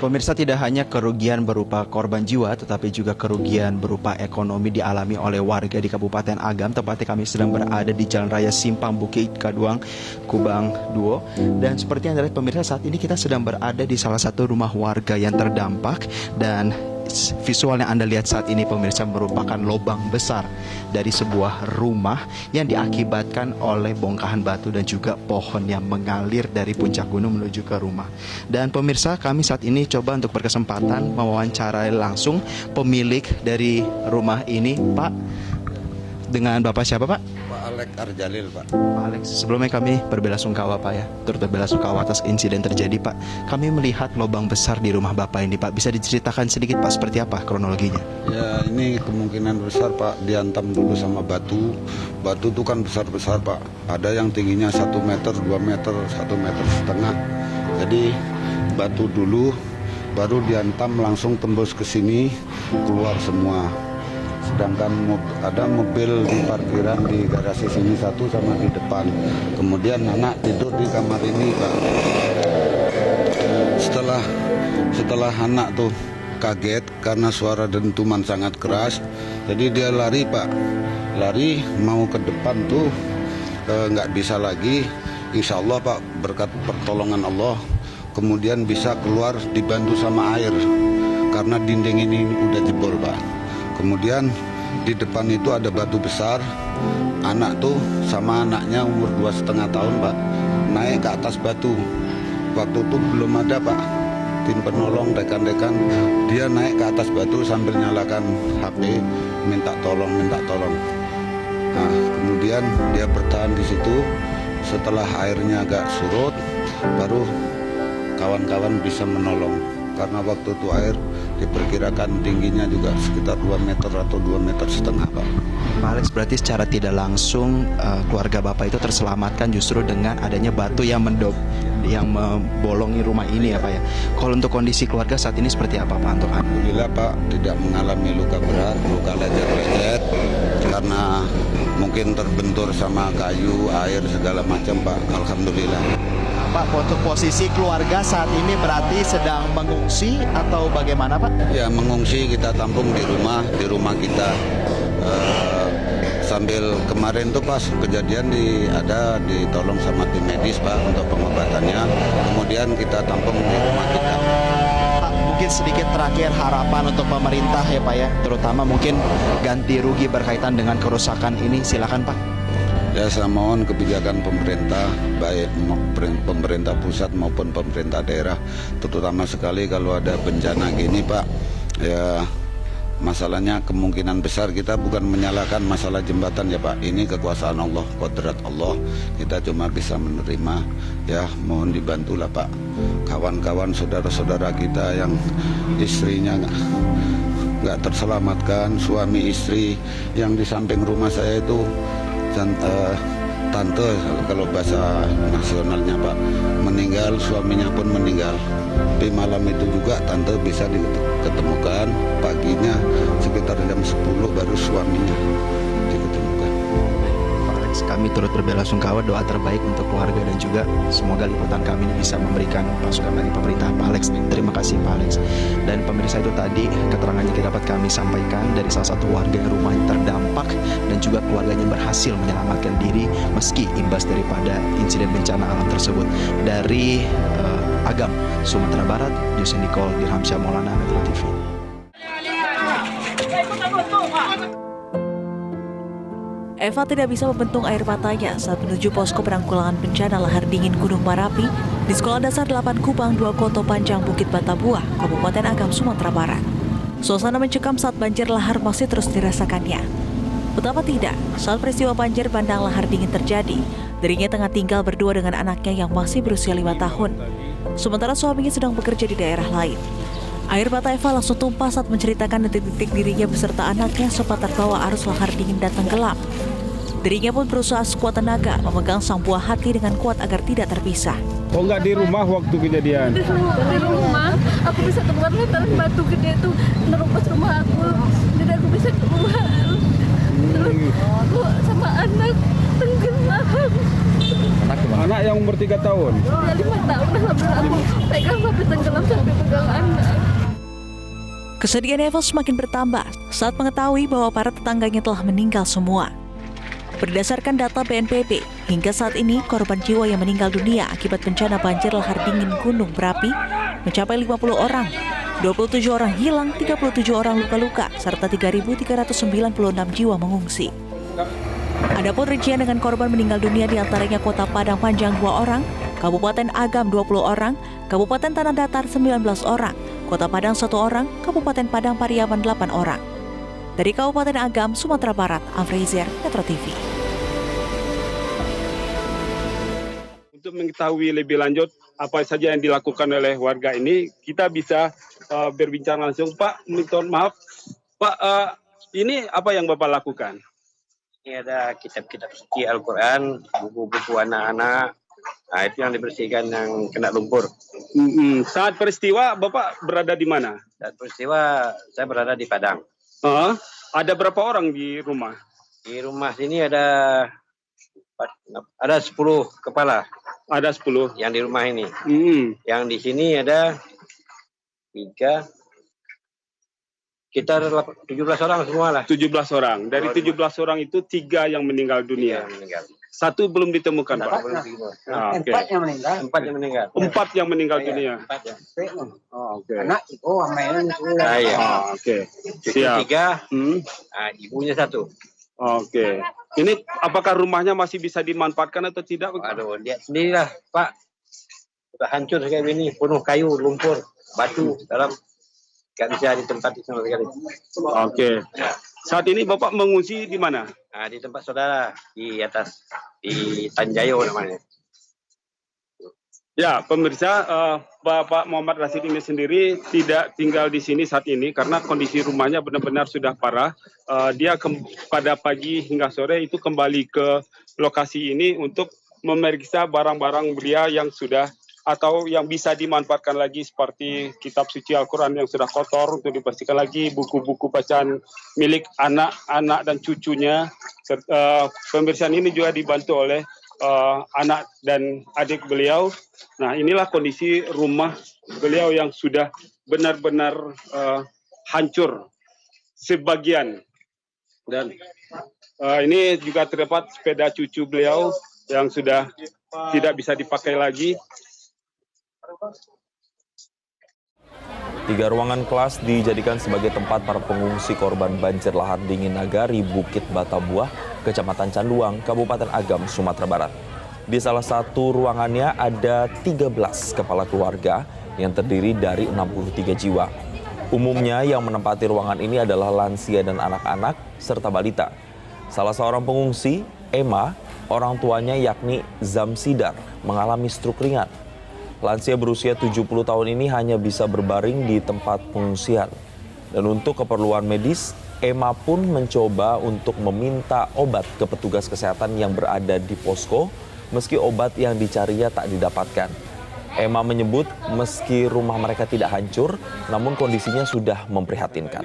Pemirsa, tidak hanya kerugian berupa korban jiwa, tetapi juga kerugian berupa ekonomi dialami oleh warga di Kabupaten Agam. Tepatnya kami sedang berada di Jalan Raya Simpang Bukit Kaduang, Kubang Duo. Dan seperti yang terlihat pemirsa, saat ini kita sedang berada di salah satu rumah warga yang terdampak. Dan visual yang Anda lihat saat ini pemirsa merupakan lubang besar dari sebuah rumah yang diakibatkan oleh bongkahan batu dan juga pohon yang mengalir dari puncak gunung menuju ke rumah. Dan pemirsa, kami saat ini coba untuk berkesempatan mewawancarai langsung pemilik dari rumah ini. Pak, dengan Bapak siapa Pak? Pak Alex Arjalil, Pak. Pak Alex, sebelumnya kami berbela-sungkawa Pak ya, turut berbela-sungkawa atas insiden terjadi Pak. Kami melihat lubang besar di rumah Bapak ini Pak, bisa diceritakan sedikit Pak seperti apa kronologinya? Ya, ini kemungkinan besar Pak dihantam dulu sama batu. Batu itu kan besar-besar Pak. Ada yang tingginya 1 meter, 2 meter, 1,5 meter. Jadi batu dulu, baru dihantam langsung tembus ke sini, keluar semua. Sedangkan ada mobil di parkiran di garasi sini satu sama di depan. Kemudian anak tidur di kamar ini Pak. Setelah anak tuh kaget karena suara dentuman sangat keras, jadi dia lari Pak. Lari mau ke depan tuh nggak bisa lagi. Insya Allah Pak, berkat pertolongan Allah, kemudian bisa keluar dibantu sama air karena dinding ini udah jebol Pak. Kemudian di depan itu ada batu besar. Anak tuh sama anaknya umur 2,5 tahun Pak, naik ke atas batu. Waktu itu belum ada Pak tim penolong, rekan-rekan. Dia naik ke atas batu sambil nyalakan HP, minta tolong. Nah, kemudian dia bertahan di situ. Setelah airnya agak surut, baru kawan-kawan bisa menolong. Karena waktu itu air diperkirakan tingginya juga sekitar 2 meter atau 2,5 meter Pak. Pak Alex, berarti secara tidak langsung keluarga Bapak itu terselamatkan justru dengan adanya batu yang membolongi rumah ini ya Pak ya. Kalau untuk kondisi keluarga saat ini seperti apa Pak untuk Anda? Alhamdulillah Pak, tidak mengalami luka berat, luka lecet-lecet karena mungkin terbentur sama kayu, air segala macam Pak. Alhamdulillah. Pak, untuk posisi keluarga saat ini berarti sedang mengungsi atau bagaimana Pak? Ya, mengungsi, kita tampung di rumah kita. Sambil kemarin tuh pas kejadian ada ditolong sama tim medis Pak untuk pengobatannya. Kemudian kita tampung di rumah kita. Pak, mungkin sedikit terakhir harapan untuk pemerintah ya Pak ya, terutama mungkin ganti rugi berkaitan dengan kerusakan ini, silakan Pak. Ya, saya mohon kebijakan pemerintah, baik pemerintah pusat maupun pemerintah daerah, terutama sekali kalau ada bencana gini Pak. Ya, masalahnya kemungkinan besar kita bukan menyalahkan masalah jembatan ya Pak. Ini kekuasaan Allah, kodrat Allah. Kita cuma bisa menerima. Ya, mohon dibantulah Pak. Kawan-kawan, saudara-saudara kita yang istrinya nggak terselamatkan, suami istri yang di samping rumah saya itu tante kalau bahasa nasionalnya Pak, meninggal, suaminya pun meninggal. Tapi malam itu juga tante bisa diketemukan, paginya sekitar jam 10 baru suaminya diketemukan. Pak Alex, kami turut berbela-sungkawa, doa terbaik untuk keluarga dan juga semoga liputan kami ini bisa memberikan masukan bagi pemerintah Pak Alex. Terima kasih Pak Alex. Dan pemirsa, itu tadi keterangan yang dapat kami sampaikan dari salah satu warga yang rumahnya terdampak dan juga keluarganya berhasil menyelamatkan diri meski imbas daripada insiden bencana alam tersebut. Dari Agam, Sumatera Barat, Yusuf Nicole, Dirhamsyah Maulana, Metro TV. Eva tidak bisa membendung air matanya saat menuju posko penanggulangan bencana lahar dingin Gunung Merapi di Sekolah Dasar 8 Kubang 2 Koto Panjang Bukit Batabuah, Kabupaten Agam, Sumatera Barat. Suasana mencekam saat banjir lahar masih terus dirasakannya. Betapa tidak, saat peristiwa banjir bandang lahar dingin terjadi, dirinya tengah tinggal berdua dengan anaknya yang masih berusia 5 tahun. Sementara suaminya sedang bekerja di daerah lain. Air mata Eva langsung tumpah saat menceritakan detik-detik dirinya beserta anaknya sempat terbawa arus lahar dingin dan tenggelam. Dirinya pun berusaha sekuat tenaga memegang sang buah hati dengan kuat agar tidak terpisah. Oh, nggak di rumah waktu kejadian? Di rumah, aku bisa keluar lantaran batu gede itu nerobos rumah aku. Jadi aku bisa keluar. Terus aku sama anak tenggelam. Anak yang umur 3 tahun. Ya 5 tahun alhamdulillah aku pegang sampai tenggelam sampai pegang anak. Kesedihan Eva semakin bertambah saat mengetahui bahwa para tetangganya telah meninggal semua. Berdasarkan data BNPB, hingga saat ini korban jiwa yang meninggal dunia akibat bencana banjir lahar dingin gunung berapi mencapai 50 orang. 27 orang hilang, 37 orang luka-luka, serta 3.396 jiwa mengungsi. Adapun rincian dengan korban meninggal dunia diantaranya Kota Padang Panjang 2 orang, Kabupaten Agam 20 orang, Kabupaten Tanah Datar 19 orang, Kota Padang 1 orang, Kabupaten Padang Pariaman 8 orang. Dari Kabupaten Agam, Sumatera Barat, Afrizir, Metro TV. Untuk mengetahui lebih lanjut apa saja yang dilakukan oleh warga ini, kita bisa berbincang langsung. Pak, minta maaf, Pak, ini apa yang Bapak lakukan? Ini ada kitab-kitab suci Al-Quran, buku-buku anak-anak. Nah, itu yang dibersihkan yang kena lumpur. Saat peristiwa Bapak berada di mana? Saat peristiwa saya berada di Padang. Ada berapa orang di rumah? Di rumah sini ada 10 kepala. Ada 10. Yang di rumah ini. Yang di sini ada 3. Sekitar 17 orang semua lah. 17 orang. Dari 17 orang itu 3 yang meninggal dunia. 3 yang meninggal. 1 belum ditemukan, Pak. Belum ditemukan. Oke. 4 yang meninggal. 4 yang meninggal. 4 yang meninggal Iya, dunia. 4 ya. Oke. Anak itu amalan itu. Nah, iya. Oke. Cucu Siap. 3, Hmm. ibunya 1. Oke. Ini apakah rumahnya masih bisa dimanfaatkan atau tidak? Aduh, lihat sendirilah, Pak. Sudah hancur kayak ini, penuh kayu, lumpur, batu dalam. Gak bisa ditempati sama sekali. Oke. Saat ini Bapak mengungsi di mana? Nah, di tempat saudara, di atas, di Tanjayo namanya. Ya, pemirsa, Bapak Muhammad Rasid ini sendiri tidak tinggal di sini saat ini karena kondisi rumahnya benar-benar sudah parah. Dia pada pagi hingga sore itu kembali ke lokasi ini untuk memeriksa barang-barang belia yang sudah atau yang bisa dimanfaatkan lagi seperti kitab suci Al-Quran yang sudah kotor untuk dibersihkan lagi, buku-buku bacaan milik anak-anak dan cucunya. Pembersihan ini juga dibantu oleh anak dan adik beliau. Nah, inilah kondisi rumah beliau yang sudah benar-benar hancur sebagian. Dan ini juga terdapat sepeda cucu beliau yang sudah tidak bisa dipakai lagi. 3 ruangan kelas dijadikan sebagai tempat para pengungsi korban banjir lahar dingin Nagari, Bukit Batabuah, Kecamatan Canduang, Kabupaten Agam, Sumatera Barat. Di salah satu ruangannya ada 13 kepala keluarga yang terdiri dari 63 jiwa. Umumnya yang menempati ruangan ini adalah lansia dan anak-anak serta balita. Salah seorang pengungsi, Emma, orang tuanya yakni Zamsidar, mengalami stroke ringan. Lansia berusia 70 tahun ini hanya bisa berbaring di tempat pengungsian. Dan untuk keperluan medis, Emma pun mencoba untuk meminta obat ke petugas kesehatan yang berada di posko, meski obat yang dicarinya tak didapatkan. Emma menyebut meski rumah mereka tidak hancur, namun kondisinya sudah memprihatinkan.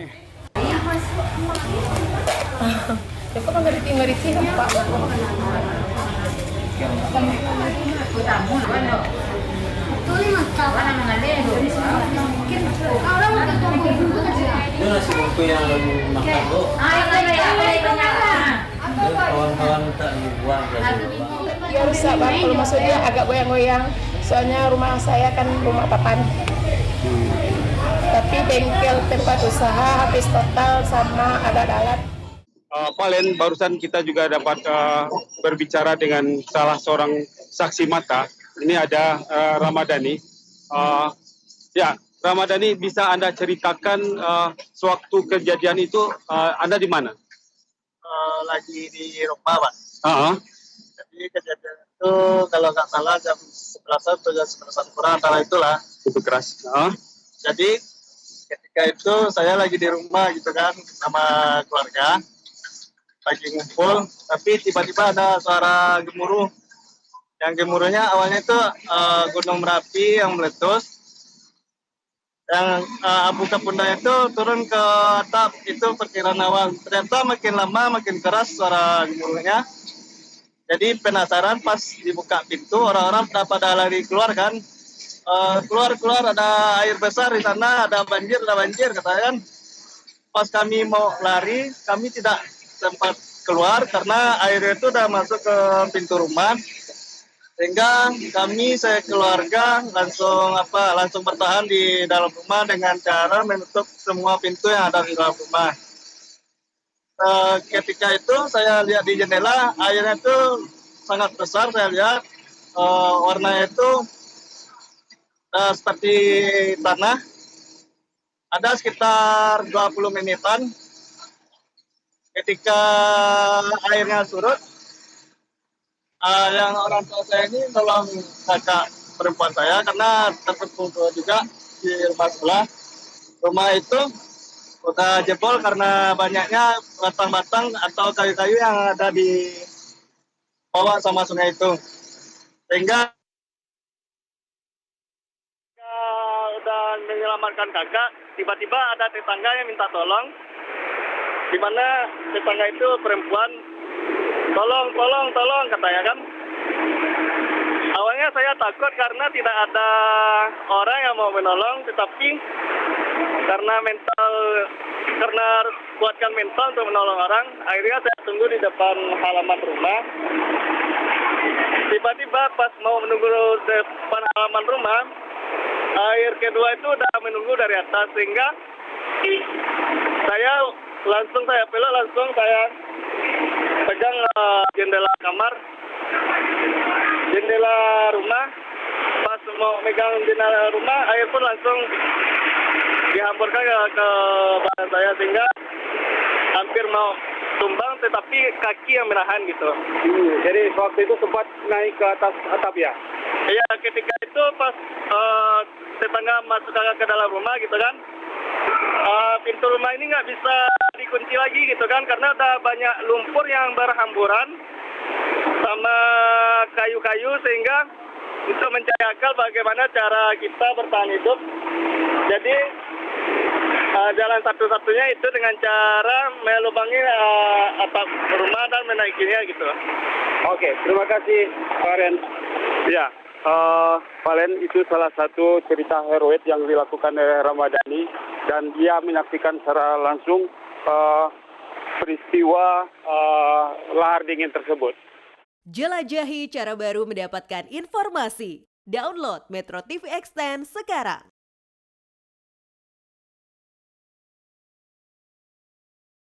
Ya rusak bang, kalau maksudnya agak goyang-goyang. Soalnya rumah saya kan rumah papan. Tapi bengkel tempat usaha habis total sama alat-alat. Pak Len, barusan kita juga dapat berbicara dengan salah seorang saksi mata. Ini ada Ramadhani. Ya, Ramadhani, bisa Anda ceritakan sewaktu kejadian itu Anda di mana? Lagi di rumah, Pak. Jadi kejadian itu kalau nggak salah jam 11 atau jam 11 kurang antara itulah. Cukup keras. Jadi ketika itu saya lagi di rumah gitu kan sama keluarga. Lagi ngumpul, tapi tiba-tiba ada suara gemuruh. Yang gemuruhnya awalnya itu Gunung Merapi yang meletus. Yang abu kapundanya itu turun ke atap, itu perkiraan awal. Ternyata makin lama makin keras suara gemuruhnya. Jadi penasaran pas dibuka pintu, orang-orang pada lari keluar kan. Keluar ada air besar di sana, ada banjir katanya kan. Pas kami mau lari, kami tidak sempat keluar karena air itu udah masuk ke pintu rumah. Sehingga saya keluarga langsung bertahan di dalam rumah dengan cara menutup semua pintu yang ada di dalam rumah. Ketika itu saya lihat di jendela, airnya itu sangat besar, saya lihat warnanya itu seperti tanah. Ada sekitar 20 menitan. Ketika airnya surut, yang orang tua saya ini tolong kakak perempuan saya karena terpukul juga di rumah sebelah. Rumah itu udah jebol karena banyaknya batang-batang atau kayu-kayu yang ada di bawah sama sungai itu. Sehingga udah menyelamatkan kakak, tiba-tiba ada tetangga yang minta tolong, di mana tetangga itu perempuan, tolong katanya kan. Awalnya saya takut karena tidak ada orang yang mau menolong, tetapi karena kuatkan mental untuk menolong orang, akhirnya saya tunggu di depan halaman rumah. Tiba-tiba pas mau menunggu depan halaman rumah, air kedua itu udah menunggu dari atas, sehingga saya pegang jendela kamar, jendela rumah. Pas mau megang jendela rumah, air pun langsung dihamburkan ke badan saya, sehingga hampir mau tumbang, tetapi kaki yang menahan gitu. Jadi waktu itu sempat naik ke atas atap ya? Iya, ketika itu pas tetangga masuk ke dalam rumah gitu kan, pintu rumah ini nggak bisa dikunci lagi gitu kan, karena udah banyak lumpur yang berhamburan sama kayu-kayu, sehingga untuk mencari akal bagaimana cara kita bertahan hidup. Jadi jalan satu-satunya itu dengan cara melubangi atap rumah dan menaikinya gitu. Oke, terima kasih Pak Ren. Ya, Pak Ren, itu salah satu cerita heroik yang dilakukan oleh Ramadhani, dan dia menyaksikan secara langsung peristiwa lahar dingin tersebut. Jelajahi cara baru mendapatkan informasi. Download Metro TV Extend sekarang.